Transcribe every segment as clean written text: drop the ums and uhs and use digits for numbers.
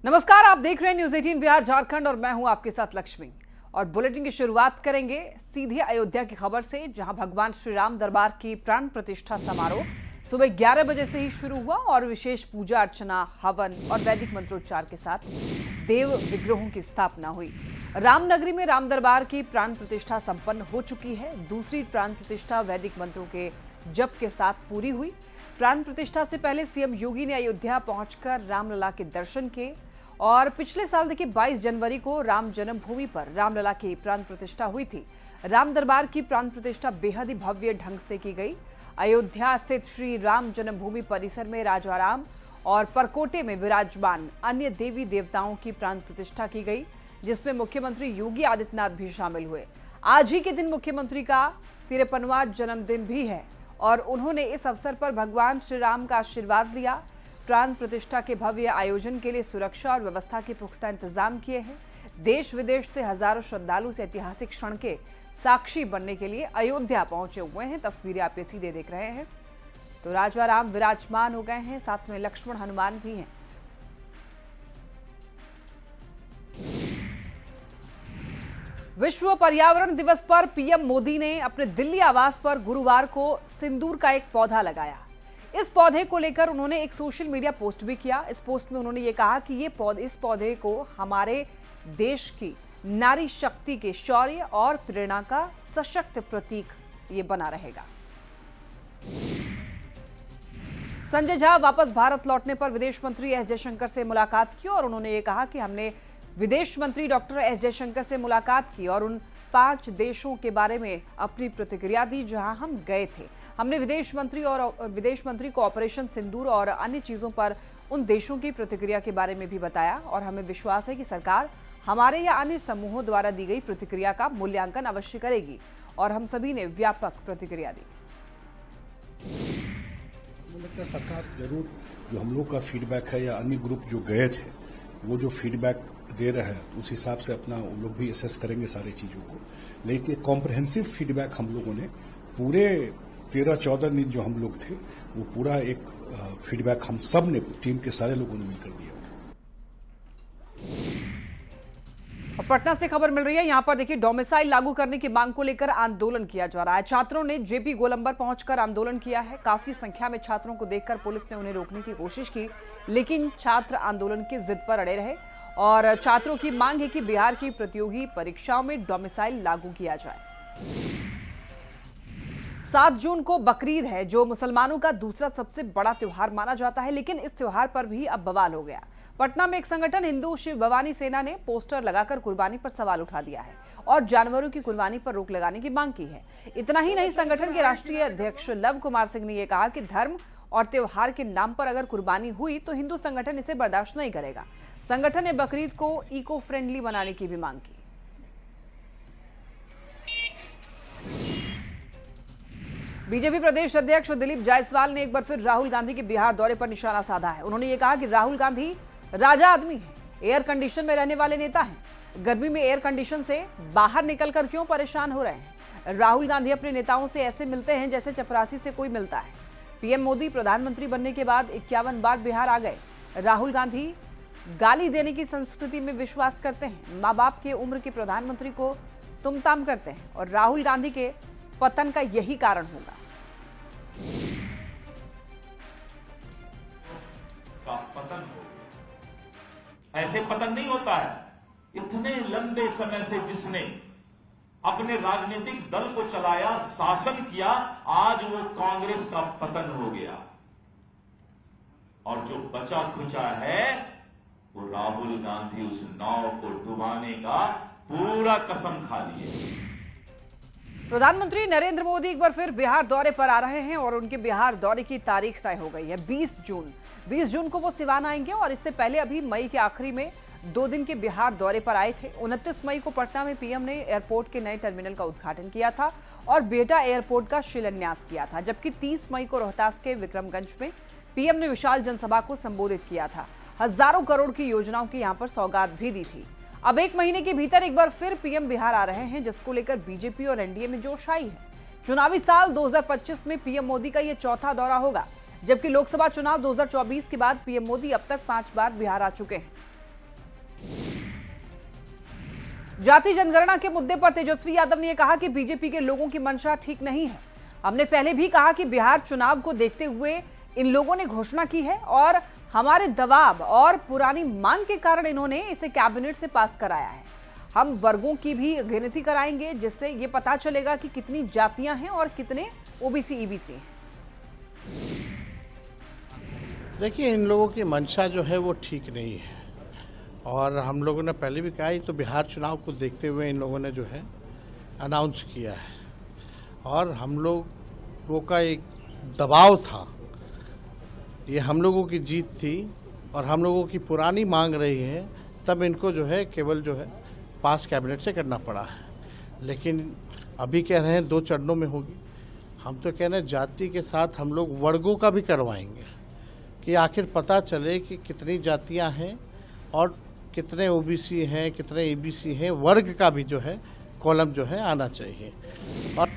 नमस्कार, आप देख रहे हैं न्यूज 18 बिहार झारखंड और मैं हूं आपके साथ लक्ष्मी। और बुलेटिन की शुरुआत करेंगे सीधे अयोध्या की खबर से, जहां भगवान श्री राम दरबार की प्राण प्रतिष्ठा समारोह सुबह 11 बजे से ही शुरू हुआ और विशेष पूजा अर्चना, हवन और वैदिक मंत्रोच्चार के साथ देव विग्रहों की स्थापना हुई। रामनगरी में राम दरबार की प्राण प्रतिष्ठा संपन्न हो चुकी है। दूसरी प्राण प्रतिष्ठा वैदिक मंत्रों के जप के साथ पूरी हुई। प्राण प्रतिष्ठा से पहले सीएम योगी ने अयोध्या पहुंचकर रामलला के दर्शन किए और पिछले साल देखिए 22 जनवरी को राम जन्मभूमि पर रामलला की प्राण प्रतिष्ठा हुई थी। राम दरबार की प्राण प्रतिष्ठा बेहद ही भव्य ढंग से की गई। अयोध्या स्थित श्री राम जन्मभूमि परिसर में राजाराम और परकोटे में विराजमान अन्य देवी देवताओं की प्राण प्रतिष्ठा की गई, जिसमें मुख्यमंत्री योगी आदित्यनाथ भी शामिल हुए। आज ही के दिन मुख्यमंत्री का 53वां जन्मदिन भी है और उन्होंने इस अवसर पर भगवान श्री राम का आशीर्वाद लिया। प्राण प्रतिष्ठा के भव्य आयोजन के लिए सुरक्षा और व्यवस्था के पुख्ता इंतजाम किए हैं। देश विदेश से हजारों श्रद्धालु इस ऐतिहासिक क्षण के साक्षी बनने के लिए अयोध्या पहुंचे हुए हैं। तस्वीरें आप ये सीधे देख रहे हैं। तो राजा राम विराजमान हो गए हैं, साथ में लक्ष्मण हनुमान भी हैं। विश्व पर्यावरण दिवस पर पीएम मोदी ने अपने दिल्ली आवास पर गुरुवार को सिंदूर का एक पौधा लगाया। इस पौधे को लेकर उन्होंने एक सोशल मीडिया पोस्ट भी किया। इस पोस्ट में उन्होंने ये कहा कि इस पौधे को हमारे देश की नारी शक्ति के शौर्य और प्रेरणा का सशक्त प्रतीक ये बना रहेगा। संजय झा वापस भारत लौटने पर विदेश मंत्री एस जयशंकर से मुलाकात की और उन्होंने ये कहा कि हमने विदेश मंत्री डॉक्टर एस जयशंकर से मुलाकात की और उन 5 देशों के बारे में अपनी प्रतिक्रिया दी जहां हम गए थे। हमने विदेश मंत्री को ऑपरेशन सिंदूर और अन्य चीजों पर उन देशों की प्रतिक्रिया के बारे में भी बताया और हमें विश्वास है कि सरकार हमारे या अन्य समूहों द्वारा दी गई प्रतिक्रिया का मूल्यांकन अवश्य करेगी और हम सभी ने व्यापक प्रतिक्रिया दी। मुझे लगता है सरकार जरूर जो हम लोग का फीडबैक है या अन्य ग्रुप जो गए थे वो जो फीडबैक दे रहे हैं उस हिसाब से अपना वो लोग भी असेस करेंगे सारी चीजों को। लेकिन कॉम्प्रहेंसिव फीडबैक हम लोगों ने पूरे 13-14 दिन जो हम लोग थे वो पूरा एक फीडबैक हम सब ने टीम के सारे लोगों ने मिलकर दिया। और पटना से खबर मिल रही है, यहां पर देखिए डोमिसाइल लागू करने की मांग को लेकर आंदोलन किया जा रहा है। छात्रों ने जेपी गोलंबर पहुंचकर आंदोलन किया है। काफी संख्या में छात्रों को देखकर पुलिस ने उन्हें रोकने की कोशिश की, लेकिन छात्र आंदोलन की जिद पर अड़े रहे और छात्रों की मांग है कि बिहार की प्रतियोगी परीक्षाओं में डोमिसाइल लागू किया जाए। 7 जून को बकरीद है, जो मुसलमानों का दूसरा सबसे बड़ा त्योहार माना जाता है, लेकिन इस त्योहार पर भी अब बवाल हो गया। पटना में एक संगठन हिंदू शिव भवानी सेना ने पोस्टर लगाकर कुर्बानी पर सवाल उठा दिया है और जानवरों की कुर्बानी पर रोक लगाने की मांग की है। इतना ही नहीं, संगठन के राष्ट्रीय अध्यक्ष लव कुमार सिंह ने यह कहा कि धर्म और त्योहार के नाम पर अगर कुर्बानी हुई तो हिंदू संगठन इसे बर्दाश्त नहीं करेगा। संगठन ने बकरीद को इको फ्रेंडली बनाने की भी मांग की। बीजेपी प्रदेश अध्यक्ष दिलीप जायसवाल ने एक बार फिर राहुल गांधी के बिहार दौरे पर निशाना साधा है। उन्होंने ये कहा कि राहुल गांधी राजा आदमी है, एयर कंडीशन में रहने वाले नेता हैं। गर्मी में एयर कंडीशन से बाहर निकलकर क्यों परेशान हो रहे हैं? राहुल गांधी अपने नेताओं से ऐसे मिलते हैं जैसे चपरासी से कोई मिलता है। पीएम मोदी प्रधानमंत्री बनने के बाद 51 बार बिहार आ गए। राहुल गांधी गाली देने की संस्कृति में विश्वास करते हैं। माँ बाप के उम्र के प्रधानमंत्री को तुम ताम करते हैं और राहुल गांधी के पतन का यही कारण होगा। पतन हो, ऐसे पतन नहीं होता है। इतने लंबे समय से जिसने अपने राजनीतिक दल को चलाया, शासन किया, आज वो कांग्रेस का पतन हो गया और जो बचा खुचा है वो राहुल गांधी उस नाव को डुबाने का पूरा कसम खा लिए। प्रधानमंत्री नरेंद्र मोदी एक बार फिर बिहार दौरे पर आ रहे हैं और उनके बिहार दौरे की तारीख तय हो गई है 20 जून। 20 जून को वो सिवान आएंगे और इससे पहले अभी मई के आखिरी में 2 दिन के बिहार दौरे पर आए थे। 29 मई को पटना में पीएम ने एयरपोर्ट के नए टर्मिनल का उद्घाटन किया था और बेटा एयरपोर्ट का शिलान्यास किया था, जबकि 30 मई को रोहतास के विक्रमगंज में पीएम ने विशाल जनसभा को संबोधित किया था। हजारों करोड़ की योजनाओं की यहां पर सौगात भी दी थी। अब 1 महीने के भीतर एक बार फिर पीएम बिहार आ रहे हैं, जिसको लेकर बीजेपी और एनडीए में जोश आई है। चुनावी साल 2025 में पीएम मोदी का यह चौथा दौरा होगा, जबकि लोकसभा चुनाव 2024 के बाद पीएम मोदी अब तक 5 बार बिहार आ चुके हैं। जाति जनगणना के मुद्दे पर तेजस्वी यादव ने यह कहा कि बीजेपी के लोगों की मंशा ठीक नहीं है। हमने पहले भी कहा कि बिहार चुनाव को देखते हुए इन लोगों ने घोषणा की है और हमारे दबाव और पुरानी मांग के कारण इन्होंने इसे कैबिनेट से पास कराया है। हम वर्गों की भी गिनती कराएंगे जिससे ये पता चलेगा कि कितनी जातियां हैं और कितने ओबीसी ईबीसी हैं। देखिए, इन लोगों की मंशा जो है वो ठीक नहीं है और हम लोगों ने पहले भी कहा है, तो बिहार चुनाव को देखते हुए इन लोगों ने जो है अनाउंस किया है और हम लोगों का एक दबाव था। ये हम लोगों की जीत थी और हम लोगों की पुरानी मांग रही है, तब इनको जो है केवल जो है पास कैबिनेट से करना पड़ा है। लेकिन अभी कह रहे हैं 2 चरणों में होगी। हम तो कह रहे हैं जाति के साथ हम लोग वर्गों का भी करवाएंगे कि आखिर पता चले कि कितनी जातियां हैं और कितने ओबीसी हैं, कितने ईबीसी हैं। वर्ग का भी जो है कॉलम जो है आना चाहिए। और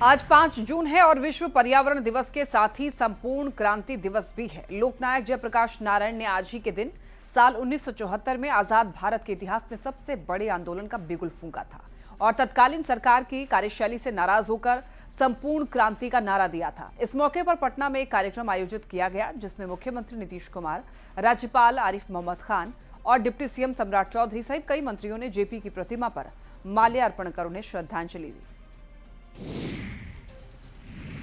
आज 5 जून है और विश्व पर्यावरण दिवस के साथ ही संपूर्ण क्रांति दिवस भी है। लोकनायक जयप्रकाश नारायण ने आज ही के दिन साल 1974 में आजाद भारत के इतिहास में सबसे बड़े आंदोलन का बिगुल फूंका था और तत्कालीन सरकार की कार्यशैली से नाराज होकर संपूर्ण क्रांति का नारा दिया था। इस मौके पर पटना में एक कार्यक्रम आयोजित किया गया जिसमें मुख्यमंत्री नीतीश कुमार, राज्यपाल आरिफ मोहम्मद खान और डिप्टी सीएम सम्राट चौधरी सहित कई मंत्रियों ने जेपी की प्रतिमा पर माल्यार्पण कर उन्हें श्रद्धांजलि दी।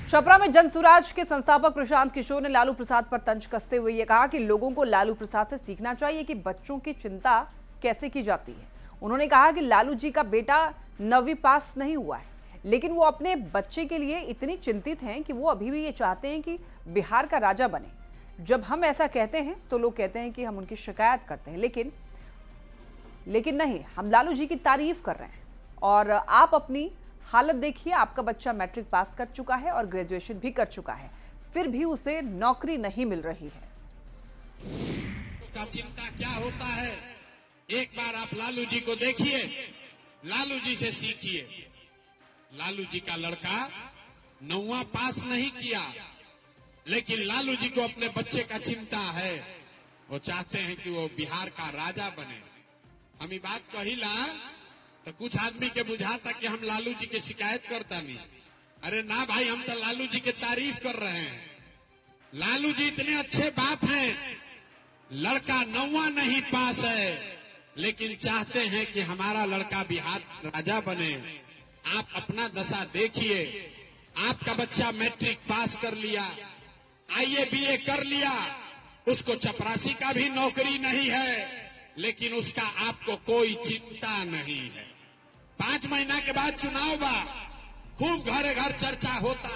छपरा में जनसुराज के संस्थापक प्रशांत किशोर ने लालू प्रसाद पर तंज कसते हुए यह कहा कि लोगों को लालू प्रसाद से सीखना चाहिए कि बच्चों की चिंता कैसे की जाती है। उन्होंने कहा कि लालू जी का बेटा 9वीं पास नहीं हुआ है, लेकिन वो अपने बच्चे के लिए इतनी चिंतित हैं कि वो अभी भी ये चाहते हैं कि बिहार का राजा बने। जब हम ऐसा कहते हैं तो लोग कहते हैं कि हम उनकी शिकायत करते हैं, लेकिन नहीं, हम लालू जी की तारीफ कर रहे हैं। और आप अपनी हालत देखिए, आपका बच्चा मैट्रिक पास कर चुका है और ग्रेजुएशन भी कर चुका है, फिर भी उसे नौकरी नहीं मिल रही है। का चिंता क्या होता है, एक बार आप लालू जी को देखिए, लालू जी से सीखिए। लालू जी का लड़का 9वां पास नहीं किया, लेकिन लालू जी को अपने बच्चे का चिंता है। वो चाहते हैं कि वो बिहार का राजा बने। हम ये बात कहिला तो कुछ आदमी के बुझाता कि हम लालू जी की शिकायत करता नहीं। अरे ना भाई, हम तो लालू जी की तारीफ कर रहे हैं। लालू जी इतने अच्छे बाप हैं, लड़का 9वां नहीं पास है, लेकिन चाहते हैं कि हमारा लड़का बिहार राजा बने। आप अपना दशा देखिए, आपका बच्चा मैट्रिक पास कर लिया, आईए बीए कर लिया, उसको चपरासी का भी नौकरी नहीं है, लेकिन उसका आपको कोई चिंता नहीं है। 5 महीना के बाद चुनाव बा, खूब घरे घर चर्चा होता,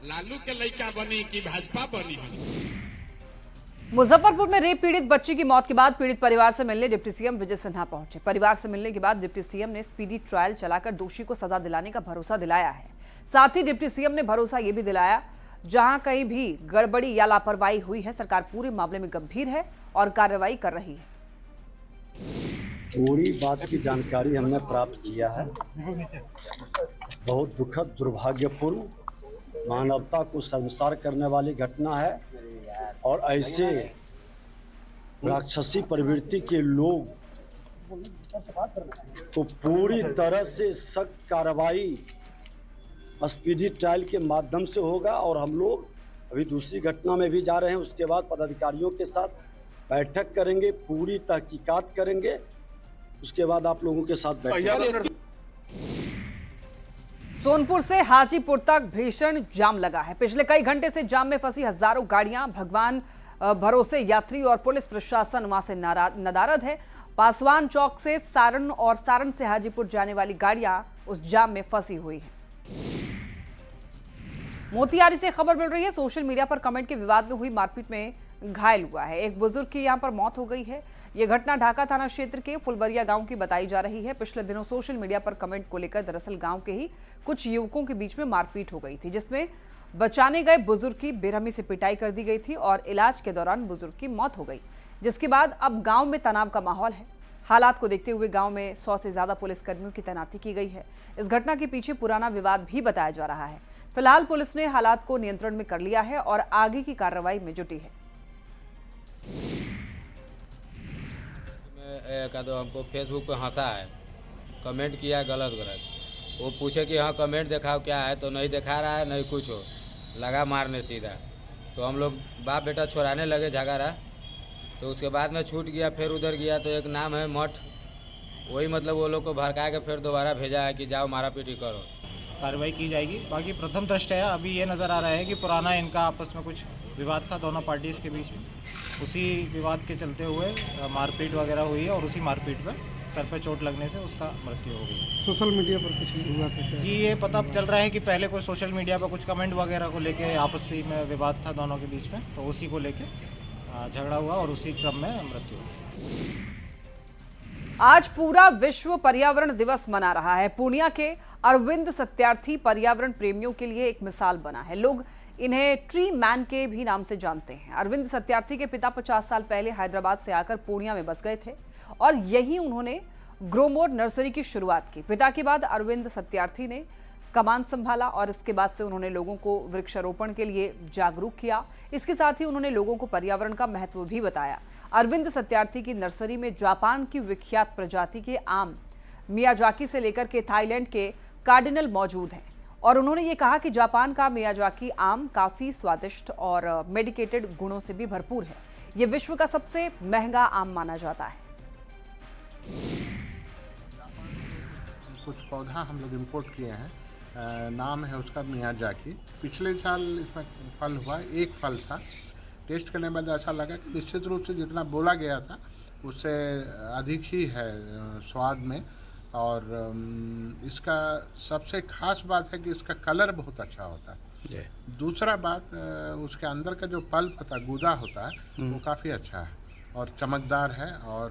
लालू के लड़का बनी कि भाजपा बनी। मुजफ्फरपुर में रेप पीड़ित बच्ची की मौत के बाद पीड़ित परिवार से मिलने डिप्टी सीएम विजय सिन्हा पहुंचे। परिवार से मिलने के बाद डिप्टी सीएम ने स्पीडी ट्रायल चलाकर दोषी को सजा दिलाने का भरोसा दिलाया है। साथ ही डिप्टी सीएम ने भरोसा यह भी दिलाया, जहां कहीं भी गड़बड़ी या लापरवाही हुई है, सरकार पूरे मामले में गंभीर है और कार्रवाई कर रही है। पूरी बात की जानकारी हमने प्राप्त किया है। बहुत दुखद, दुर्भाग्यपूर्ण, मानवता को शर्मसार करने वाली घटना है और ऐसे राक्षसी प्रवृत्ति के लोग को पूरी तरह से सख्त कार्रवाई स्पीडी ट्रायल के माध्यम से होगा। और हम लोग अभी दूसरी घटना में भी जा रहे हैं, उसके बाद पदाधिकारियों के साथ बैठक करेंगे, पूरी तहकीकात करेंगे, उसके बाद आप लोगों के साथ बैठेंगे। सोनपुर से हाजीपुर तक भीषण जाम लगा है। पिछले कई घंटे से जाम में फंसी हजारों गाड़ियां, भगवान भरोसे यात्री और पुलिस प्रशासन वहां से नदारद है। पासवान चौक से सारण और सारण से हाजीपुर जाने वाली गाड़ियां उस जाम में फंसी हुई हैं। मोतिहारी से खबर मिल रही है, सोशल मीडिया पर कमेंट के विवाद में हुई मारपीट में घायल हुआ है एक बुजुर्ग की यहां पर मौत हो गई है। यह घटना ढाका थाना क्षेत्र के फुलबरिया गांव की बताई जा रही है। पिछले दिनों सोशल मीडिया पर कमेंट को लेकर दरअसल गांव के ही कुछ युवकों के बीच में मारपीट हो गई थी, जिसमें बचाने गए बुजुर्ग की बेरहमी से पिटाई कर दी गई थी और इलाज के दौरान बुजुर्ग की मौत हो गई, जिसके बाद अब गांव में तनाव का माहौल है। हालात को देखते हुए गांव में 100 से ज्यादा पुलिसकर्मियों की तैनाती की गई है। इस घटना के पीछे पुराना विवाद भी बताया जा रहा है। फिलहाल पुलिस ने हालात को नियंत्रण में कर लिया है और आगे की कार्रवाई में जुटी है। हमको फेसबुक पे हंसा है कमेंट किया गलत वो पूछे कि हाँ कमेंट दिखाओ क्या है, तो नहीं दिखा रहा है, नहीं कुछ हो, लगा मारने सीधा। तो हम लोग बाप बेटा छोड़ाने लगे झगड़ा, तो उसके बाद में छूट गया। फिर उधर गया तो एक नाम है मठ, वही मतलब वो लोग को भड़का के फिर दोबारा भेजा है कि जाओ मारा पीटी करो। कार्रवाई की जाएगी। बाकी प्रथम दृष्टया अभी ये नज़र आ रहा है कि पुराना इनका आपस में कुछ विवाद था दोनों पार्टीज़ के बीच में, उसी विवाद के चलते हुए मारपीट वगैरह हुई है और उसी मारपीट में सर पे चोट लगने से उसका मृत्यु हो गई। सोशल मीडिया पर कुछ हुआ था जी, ये पता चल रहा है कि पहले कोई सोशल मीडिया पर कुछ कमेंट वगैरह को लेके आपसी में विवाद था दोनों के बीच में, तो उसी को लेके झगड़ा हुआ और उसी क्रम में मृत्यु हुई। आज पूरा विश्व पर्यावरण दिवस मना रहा है। पूर्णिया के अरविंद सत्यार्थी पर्यावरण प्रेमियों के लिए एक मिसाल बना है। लोग इन्हें ट्री मैन के भी नाम से जानते हैं। अरविंद सत्यार्थी के पिता 50 साल पहले हैदराबाद से आकर पूर्णिया में बस गए थे और यहीं उन्होंने ग्रोमोर नर्सरी की शुरुआत की। पिता के बाद अरविंद सत्यार्थी ने कमान संभाला और इसके बाद से उन्होंने लोगों को वृक्षारोपण के लिए जागरूक किया। इसके साथ ही उन्होंने लोगों को पर्यावरण का महत्व भी बताया। अरविंद सत्यार्थी की नर्सरी में जापान की विख्यात प्रजाति के आम मियाजाकी से लेकर के थाईलैंड के कार्डिनल मौजूद हैं और उन्होंने ये कहा कि जापान का मियाजाकी आम काफी स्वादिष्ट और मेडिकेटेड गुणों से भी भरपूर है। ये विश्व का सबसे महंगा आम माना जाता है। कुछ पौधा हम लोग इम्पोर्ट किए हैं, नाम है उसका मियाजाकी। पिछले साल इसमें फल हुआ, एक फल था। टेस्ट करने के बाद ऐसा लगा कि निश्चित रूप से जितना बोला गया था उससे अधिक ही है स्वाद में। और इसका सबसे खास बात है कि इसका कलर बहुत अच्छा होता है। दूसरा बात, उसके अंदर का जो पल्प होता है, गूदा होता है, वो काफ़ी अच्छा है और चमकदार है। और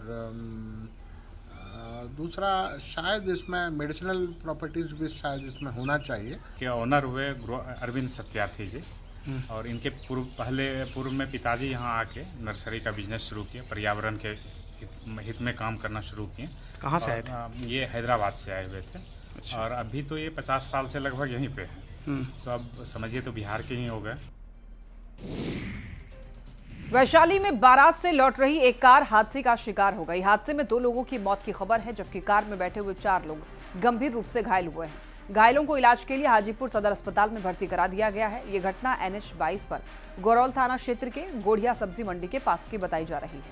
दूसरा शायद इसमें मेडिसिनल प्रॉपर्टीज भी शायद इसमें होना चाहिए। के ऑनर हुए अरविंद सत्यार्थी जी, और इनके पूर्व में पिताजी यहाँ आके नर्सरी का बिजनेस शुरू किए, पर्यावरण के हित में काम करना शुरू किए। कहाँ से आए थे? ये हैदराबाद से आए हुए थे। अच्छा। और अभी तो ये 50 साल से लगभग यहीं पे है, तो अब समझिए तो बिहार के ही हो गए। वैशाली में बारात से लौट रही एक कार हादसे का शिकार हो गई। हादसे में 2 लोगों की मौत की खबर है, जबकि कार में बैठे हुए 4 लोग गंभीर रूप से घायल हुए हैं। घायलों को इलाज के लिए हाजीपुर सदर अस्पताल में भर्ती करा दिया गया है। ये घटना NH 22 पर गोरौल थाना क्षेत्र के गोढ़िया सब्जी मंडी के पास की बताई जा रही है।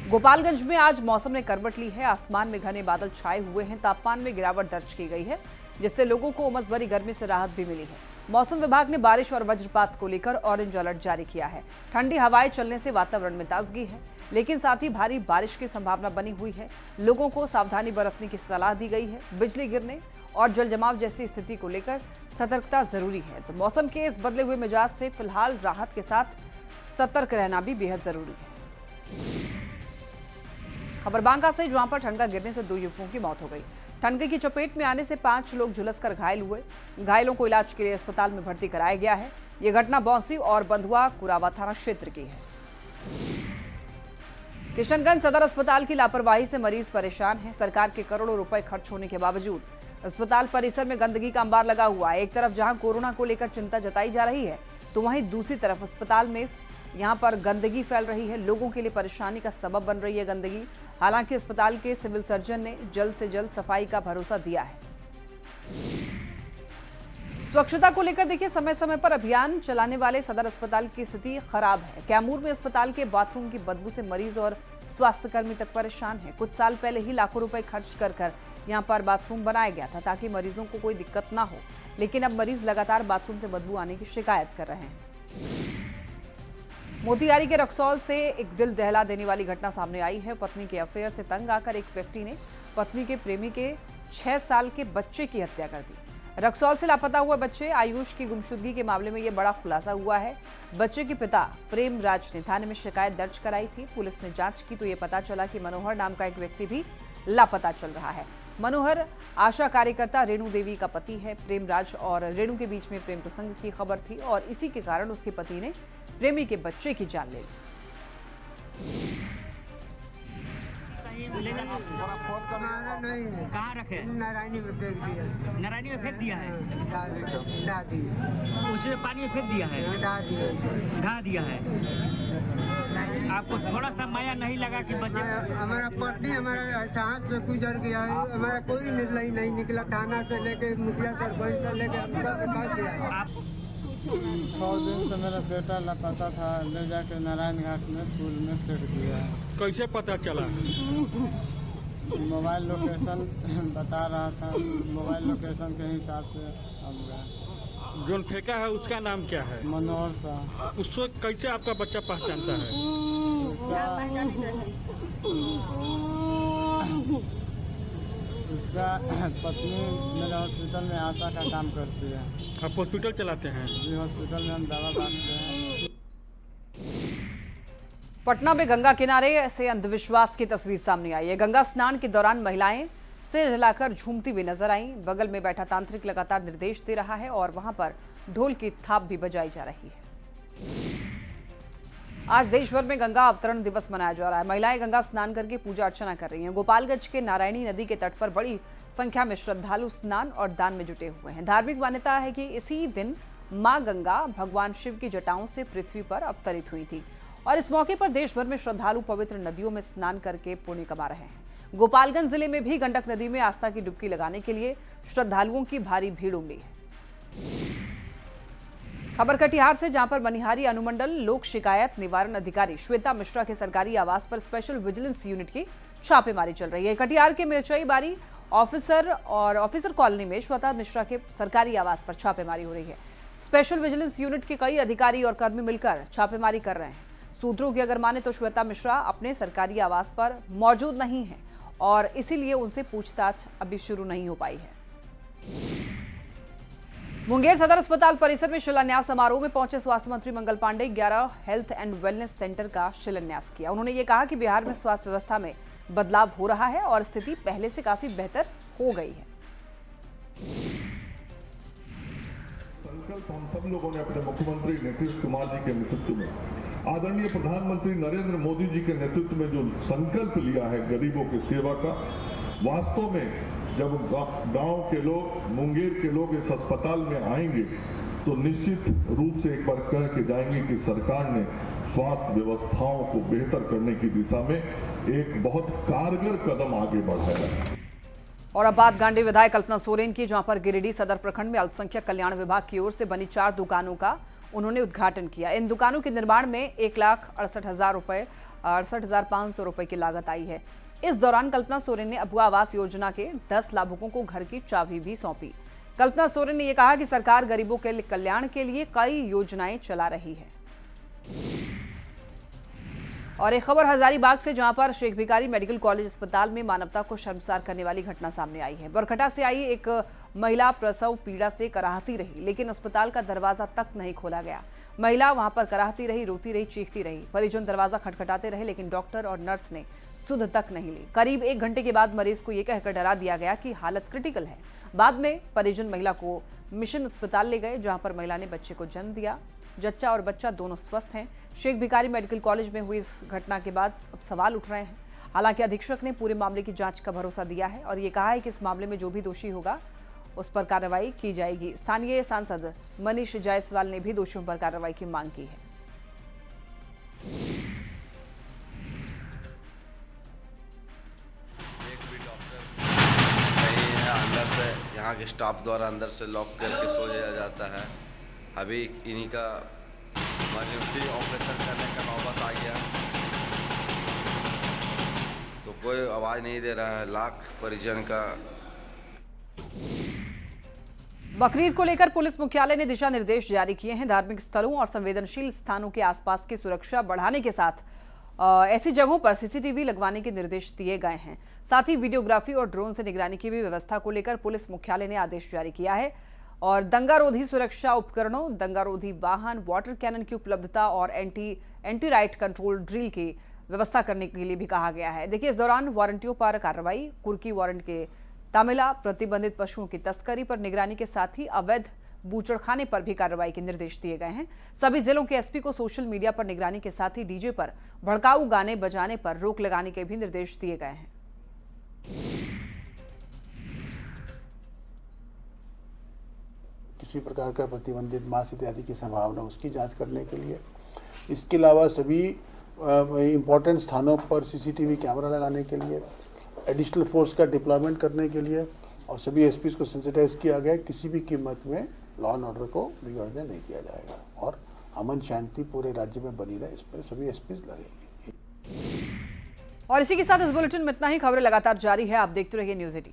गोपालगंज में आज मौसम ने करवट ली है। आसमान में घने बादल छाए हुए हैं। तापमान में गिरावट दर्ज की गई है, जिससे लोगों को उमस भरी गर्मी से राहत भी मिली है। मौसम विभाग ने बारिश और वज्रपात को लेकर ऑरेंज अलर्ट जारी किया है। ठंडी हवाएं चलने से वातावरण में ताजगी है, लेकिन साथ ही भारी बारिश की संभावना बनी हुई है। लोगों को सावधानी बरतने की सलाह दी गई है। बिजली गिरने और जल जमाव जैसी स्थिति को लेकर सतर्कता जरूरी है। तो मौसम के इस बदले हुए मिजाज से फिलहाल राहत के साथ सतर्क रहना भी बेहद जरूरी है। खबर बांका से, जहां पर ठनका गिरने से 2 युवकों की मौत हो गई। ठनके की चपेट में आने से 5 लोग झुलसकर घायल हुए। घायलों को इलाज के लिए अस्पताल में भर्ती कराया गया है। यह घटना बौंसी और बंधुआ कुरावा थाना क्षेत्र की है। किशनगंज सदर अस्पताल की लापरवाही से मरीज परेशान है। सरकार के करोड़ों रुपए खर्च होने के बावजूद अस्पताल परिसर में गंदगी का अंबार लगा हुआ है। एक तरफ जहां कोरोना को लेकर चिंता जताई जा रही है, तो वहीं दूसरी तरफ अस्पताल में यहां पर गंदगी फैल रही है। लोगों के लिए परेशानी का सबब बन रही है गंदगी। हालांकि अस्पताल के सिविल सर्जन ने जल्द से जल्द सफाई का भरोसा दिया है। स्वच्छता को लेकर देखिए, समय समय पर अभियान चलाने वाले सदर अस्पताल की स्थिति खराब है। कैमूर में अस्पताल के बाथरूम की बदबू से मरीज और स्वास्थ्यकर्मी तक परेशान है। कुछ साल पहले ही लाखों रुपए खर्च कर यहां पर बाथरूम बनाया गया था ताकि मरीजों को कोई दिक्कत ना हो, लेकिन अब मरीज लगातार बाथरूम से बदबू आने की शिकायत कर रहे हैं। मोतिहारी के रक्सौल से एक दिल दहला देने वाली घटना सामने आई है। पत्नी के अफेयर से तंग आकर एक व्यक्ति ने पत्नी के प्रेमी के 6 साल के बच्चे की हत्या कर दी। रक्सौल से लापता हुए बच्चे आयुष की गुमशुदगी के मामले में यह बड़ा खुलासा हुआ है। बच्चे के पिता प्रेम राज ने थाने में शिकायत दर्ज कराई थी। पुलिस ने जांच की तो ये पता चला कि मनोहर नाम का एक व्यक्ति भी लापता चल रहा है। मनोहर आशा कार्यकर्ता रेणु देवी का पति है। प्रेम राज और रेणु के बीच में प्रेम प्रसंग की खबर थी और इसी के कारण उसके पति ने प्रेमी के बच्चे की जान ले ली। कहाँ रखे? नारायणी में फेंक दिया। नारायणी में फेंक दिया है? उसने पानी में फेंक दिया है? ढा दिया है। आपको थोड़ा सा माया नहीं लगा कि बच्चे हमारा पत्नी हमारा हाथ से गुजर गया है, हमारा कोई निर्णय नहीं निकला, थाना से लेके मुखिया सरपंच से लेके सब बता दिया। आप 6 दिन से मेरा बेटा लापता था, ले जाकर नारायण घाट में पुल में फेंक दिया है। कैसे पता चला? मोबाइल लोकेशन बता रहा था, मोबाइल लोकेशन के हिसाब से हम गए। जोन फेंका है उसका नाम क्या है? मनोहर शाह। उस वक्त कैसे आपका बच्चा पहचानता है? उसका पत्नी मेरे हॉस्पिटल में आशा का काम करती है। आप हॉस्पिटल चलाते हैं? जी, हॉस्पिटल में हम दवा बांटते हैं। पटना में गंगा किनारे से अंधविश्वास की तस्वीर सामने आई है। गंगा स्नान के दौरान महिलाएं सिर हिलाकर झूमती हुई नजर आईं। बगल में बैठा तांत्रिक लगातार निर्देश दे रहा है और वहां पर ढोल की थाप भी बजाई जा रही है। आज देश भर में गंगा अवतरण दिवस मनाया जा रहा है। महिलाएं गंगा स्नान करके पूजा अर्चना कर रही हैं। गोपालगंज के नारायणी नदी के तट पर बड़ी संख्या में श्रद्धालु स्नान और दान में जुटे हुए हैं। धार्मिक मान्यता है कि इसी दिन मां गंगा भगवान शिव की जटाओं से पृथ्वी पर अवतरित हुई थी और इस मौके पर देश भर में श्रद्धालु पवित्र नदियों में स्नान करके पुण्य कमा रहे हैं। गोपालगंज जिले में भी गंडक नदी में आस्था की डुबकी लगाने के लिए श्रद्धालुओं की भारी भीड़ उमड़ी है। खबर कटिहार से, जहां पर मनिहारी अनुमंडल लोक शिकायत निवारण अधिकारी श्वेता मिश्रा के सरकारी आवास पर स्पेशल विजिलेंस यूनिट की छापेमारी चल रही है। कटिहार के मिर्चाई बारी ऑफिसर कॉलोनी में श्वेता मिश्रा के सरकारी आवास पर छापेमारी हो रही है। स्पेशल विजिलेंस यूनिट के कई अधिकारी और कर्मी मिलकर छापेमारी कर रहे हैं। सूत्रों की अगर माने तो श्वेता मिश्रा अपने सरकारी आवास पर मौजूद नहीं है और इसीलिए उनसे पूछताछ अभी शुरू नहीं हो पाई है। मुंगेर सदर अस्पताल परिसर में शिलान्यास समारोह में पहुंचे स्वास्थ्य मंत्री Mangal Pandey 11 health and wellness centre का शिलान्यास किया। उन्होंने ये कहा कि बिहार में स्वास्थ्य व्यवस्था में बदलाव हो रहा है और स्थिति पहले से काफी बेहतर हो गई है। संकल्प हम सब लोगों ने अपने मुख्यमंत्री नीतीश कुमार जी के नेतृत्व में, आदरणीय प्रधानमंत्री नरेंद्र मोदी जी के नेतृत्व में जो संकल्प लिया है गरीबों की सेवा का, वास्तव में जब गांव के लोग, मुंगेर के लोग इस अस्पताल में आएंगे तो निश्चित रूप से एक बार कह के जाएंगे कि सरकार ने स्वास्थ्य व्यवस्थाओं को बेहतर करने की दिशा में एक बहुत कारगर कदम आगे बढ़ाया है। और अब बात गांडी विधायक कल्पना सोरेन की, जहां पर गिरिडीह सदर प्रखंड में अल्पसंख्यक कल्याण विभाग की ओर से बनी 4 दुकानों का उन्होंने उद्घाटन किया। इन दुकानों के निर्माण में 1,68,500 रुपए की लागत आई है। इस दौरान कल्पना सोरेन ने अबुआ आवास योजना के 10 लाभुकों को घर की चाबी भी सौंपी। कल्पना सोरेन ने यह कहा कि सरकार गरीबों के कल्याण के लिए कई योजनाएं चला रही है। और एक खबर हजारीबाग से, जहां पर शेख भिखारी मेडिकल कॉलेज अस्पताल में मानवता को शर्मसार करने वाली घटना सामने आई है। बरकटा से आई एक महिला प्रसव पीड़ा से कराहती रही, लेकिन अस्पताल का दरवाजा तक नहीं खोला गया। महिला वहां पर कराहती रही, रोती रही, चीखती रही। परिजन दरवाजा खटखटाते रहे, लेकिन डॉक्टर और नर्स ने सुध तक नहीं ली। करीब 1 घंटे के बाद मरीज को यह कहकर डरा दिया गया कि हालत क्रिटिकल है। बाद में परिजन महिला को मिशन अस्पताल ले गए, जहां पर महिला ने बच्चे को जन्म दिया। जच्चा और बच्चा दोनों स्वस्थ हैं। शेख भिखारी मेडिकल कॉलेज में हुई इस घटना के बाद अब सवाल उठ रहे हैं। हालांकि अधीक्षक ने पूरे मामले की जांच का भरोसा दिया है और ये कहा है कि इस मामले में जो भी दोषी होगा उस पर कार्रवाई की जाएगी। स्थानीय सांसद मनीष जायसवाल ने भी दोषियों पर कार्रवाई की मांग की है। एक भी डॉक्टर नहीं है, अंदर से यहाँ के स्टाफ द्वारा अंदर से लॉक करके सो जाया जाता है। अभी इन्हीं का इमरजेंसी ऑपरेशन करने का नौबत आ गया तो कोई आवाज़ नहीं दे रहा है। लाख परिजन का। बकरीद को लेकर पुलिस मुख्यालय ने दिशा निर्देश जारी किए हैं। धार्मिक स्थलों और संवेदनशील स्थानों के आसपास की सुरक्षा बढ़ाने के साथ ऐसी जगहों पर सीसीटीवी लगवाने के निर्देश दिए गए हैं। साथ ही वीडियोग्राफी और ड्रोन से निगरानी की भी व्यवस्था को लेकर पुलिस मुख्यालय ने आदेश जारी किया है। और दंगारोधी सुरक्षा उपकरणों, दंगारोधी वाहन, वाटर कैनन की उपलब्धता और एंटी राइट कंट्रोल ड्रिल की व्यवस्था करने के लिए भी कहा गया है। देखिए, इस दौरान वारंटियों पर कार्रवाई, कुर्की वारंट के तामिला, प्रतिबंधित पशुओं की तस्करी पर निगरानी के साथ ही अवैध बूचड़खाने पर भी कार्रवाई के निर्देश दिए गए हैं। सभी जिलों के एसपी को सोशल मीडिया पर निगरानी के साथ ही डीजे पर भड़काऊ गाने बजाने पर रोक लगाने के भी निर्देश दिए गए हैं। किसी प्रकार का प्रतिबंधित मांस इत्यादि की संभावना उसकी जांच करने के लिए, इसके अलावा सभी इम्पोर्टेंट स्थानों पर सीसीटीवी कैमरा लगाने के लिए, एडिशनल फोर्स का डिप्लॉयमेंट करने के लिए, और सभी एसपीज को सेंसिटाइज किया गया। किसी भी कीमत में लॉ एंड ऑर्डर को बिगड़ने नहीं दिया जाएगा और अमन शांति पूरे राज्य में बनी रहे, इस पर सभी एसपीज लगेंगे। और इसी के साथ इस बुलेटिन में इतना ही। खबरें लगातार जारी है, आप देखते रहिए न्यूज़ 18।